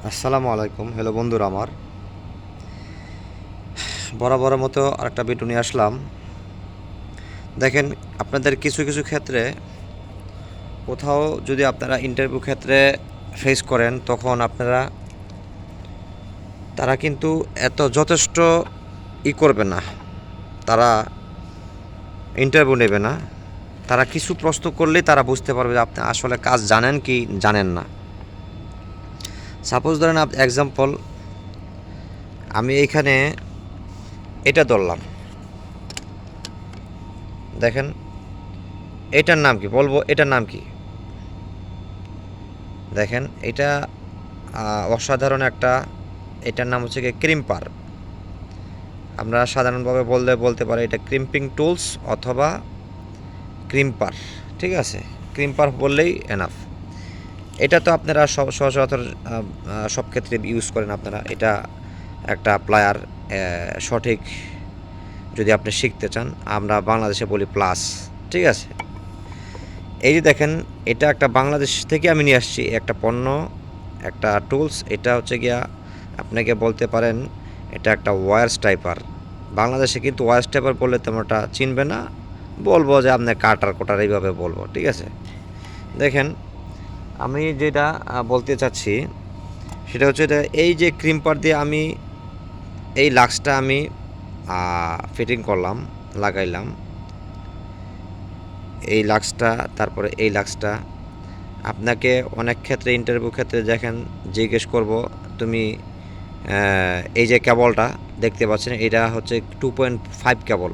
আসসালামু আলাইকুম। হ্যালো বন্ধুরা আমার, বরাবরের মতো আরেকটা ভিডিও নিয়ে আসলাম। দেখেন, আপনাদের কিছু কিছু ক্ষেত্রে কোথাও যদি আপনারা ইন্টারভিউ ক্ষেত্রে ফেস করেন, তখন তারা কিন্তু এত যথেষ্ট করবে না, তারা ইন্টারভিউ নেবে না। তারা কিছু প্রশ্ন করলেই তারা বুঝতে পারবে যে আপনি আসলে কাজ জানেন কি জানেন না। সাপোজ ধরেন, এক্সাম্পল, আমি এইখানে এটা ধরলাম। দেখেন, এটার নাম কি বলবো, এটার নাম কি? দেখেন, এটা অসাধারণ একটা, এটার নাম হচ্ছে কি ক্রিম্পার। আমরা সাধারণভাবে বলতে পারি এটা ক্রিম্পিং টুলস অথবা ক্রিম্পার। ঠিক আছে, ক্রিম্পার বললেই এনাফ। এটা তো আপনারা সচরাচর সব ক্ষেত্রে ইউজ করেন আপনারা। এটা একটা প্লায়ার, সঠিক যদি আপনি শিখতে চান, আমরা বাংলাদেশে বলি প্লাস। ঠিক আছে, এই যে দেখেন, এটা একটা বাংলাদেশ থেকে আমি নিয়ে আসছি একটা পণ্য, একটা টুলস। এটা হচ্ছে গিয়া আপনাকে বলতে পারেন এটা একটা ওয়্যার স্টাইপার। বাংলাদেশে কিন্তু ওয়্যার স্টাইপার বললে তেমনটা চিনবে না, বলবো যে আপনার কাটার কোটার এইভাবে বলবো। ঠিক আছে, দেখেন, আমি যেটা বলতে চাচ্ছি সেটা হচ্ছে এটা, এই যে ক্রিম্পার দিয়ে আমি এই লাক্সটা আমি ফিটিং করলাম, লাগাইলাম এই লাক্সটা। তারপরে এই লাক্সটা আপনাকে অনেক ক্ষেত্রে ইন্টারভিউ ক্ষেত্রে দেখেন জিজ্ঞেস করব, তুমি এই যে কেবলটা দেখতে পাচ্ছেন, এটা হচ্ছে 2.5 কেবল।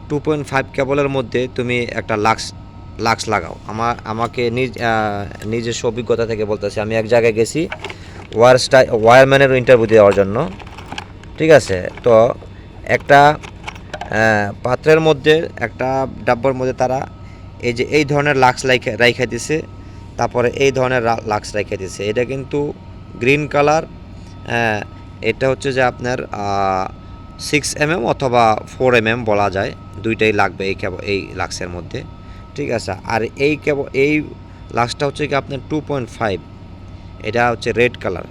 2.5 কেবলের মধ্যে তুমি একটা লাক্স লাগাও। আমাকে নিজস্ব অভিজ্ঞতা থেকে বলতেছি, আমি এক জায়গায় গেছি ওয়্যারম্যানের ইন্টারভিউ দেওয়ার জন্য। ঠিক আছে, তো একটা পাত্রের মধ্যে, একটা ডাব্বার মধ্যে তারা এই ধরনের লাক্স রাইখা দিছে, তারপরে এই ধরনের লাক্স রাইখা দিছে। এটা কিন্তু গ্রিন কালার। এটা হচ্ছে যে আপনার 6 mm অথবা 4 mm বলা যায়, দুইটাই লাগবে এই লাক্সের মধ্যে। ঠিক আছে, আর এই লাক্সটা হচ্ছে কি আপনার 2.5। এটা হচ্ছে রেড কালার।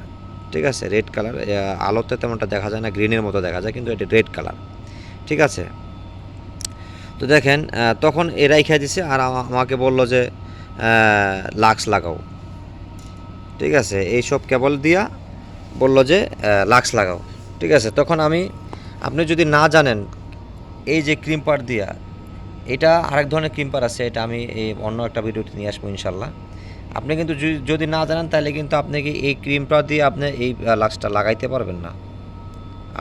ঠিক আছে, রেড কালার, আলোতে তেমনটা দেখা যায় না, গ্রিনের মতো দেখা যায়, কিন্তু এটা রেড কালার। ঠিক আছে, তো দেখেন, তখন এরাই খেয়ে দিছে আর আমাকে বলল যে লাক্স লাগাও। ঠিক আছে, এইসব কেবল দিয়া বলল যে লাক্স লাগাও। ঠিক আছে, তখন আপনি যদি না জানেন এই যে ক্রিম্পার দিয়া, এটা আরেক ধরনের ক্রিম্পার আছে, এটা আমি এই অন্য একটা ভিডিওতে নিয়ে আসবো ইনশাল্লাহ। আপনি কিন্তু যদি না জানেন, তাহলে কিন্তু আপনি কি এই ক্রিমটা দিয়ে আপনি এই লাক্সটা লাগাইতে পারবেন না,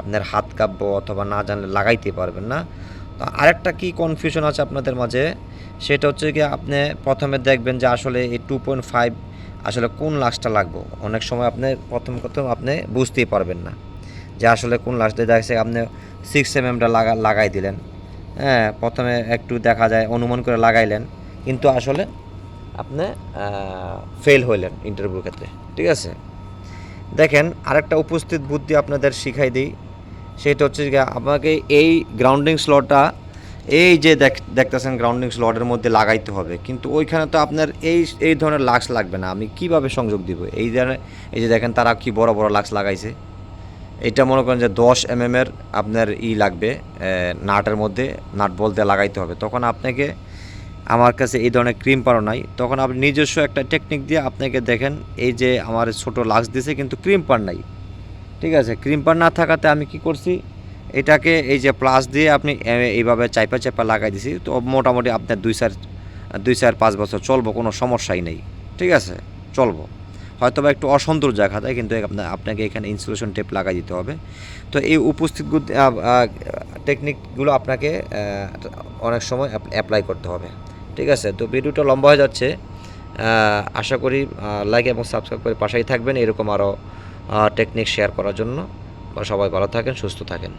আপনার হাত কাঁপবো, অথবা না জানলে লাগাইতে পারবেন না। তো আরেকটা কি কনফিউশন আছে আপনাদের মাঝে, সেটা হচ্ছে কি আপনি প্রথমে দেখবেন যে আসলে এই 2.5 আসলে কোন লাক্সটা লাগবে। অনেক সময় আপনি প্রথম আপনি বুঝতেই পারবেন না যে আসলে কোন লাক্সটা। দেখছে আপনি 6 mmটা লাগাই দিলেন। হ্যাঁ, প্রথমে একটু দেখা যায় অনুমান করে লাগাইলেন, কিন্তু আসলে আপনি ফেল হইলেন ইন্টারভিউ ক্ষেত্রে। ঠিক আছে, দেখেন, আরেকটা উপস্থিত বুদ্ধি আপনাদের শিখাই দিই। সেটা হচ্ছে আপনাকে এই গ্রাউন্ডিং স্লটটা, এই যে দেখতেছেন গ্রাউন্ডিং স্লটের মধ্যে লাগাইতে হবে, কিন্তু ওইখানে তো আপনার এই ধরনের লাক্স লাগবে না। আমি কিভাবে সংযোগ দিব এই ধরনের? এই যে দেখেন, তারা কি বড় বড় লাক্স লাগাইছে। এটা মনে করেন যে 10 mm আপনার লাগবে, নাটের মধ্যে নাট বলতে লাগাইতে হবে। তখন আপনাকে, আমার কাছে এই ধরনের ক্রিম্পারও নাই, তখন আপনি নিজস্ব একটা টেকনিক দিয়ে আপনাকে দেখেন, এই যে আমার ছোটো লাক্স দিছে কিন্তু ক্রিম্পার নাই। ঠিক আছে, ক্রিম্পার না থাকাতে আমি কি করছি, এটাকে এই যে প্লাস দিয়ে আপনি এইভাবে চাইপা চাইপা লাগাই দিছি। তো মোটামুটি আপনার 2-4-5 বছর চলবো, কোনো সমস্যাই নেই। ঠিক আছে, চলবো। হয়তো বা একটু অসুন্দর দেখা যায়, কিন্তু আপনাকে এখানে ইনসুলেশন টেপ লাগাই দিতে হবে। তো এই উপস্থিত টেকনিকগুলো আপনাকে অনেক সময় অ্যাপ্লাই করতে হবে। ঠিক আছে, তো ভিডিওটা লম্বা হয়ে যাচ্ছে। আশা করি লাইক এবং সাবস্ক্রাইব করে পাশেই থাকবেন, এরকম আরও টেকনিক শেয়ার করার জন্য। সবাই ভালো থাকেন, সুস্থ থাকেন।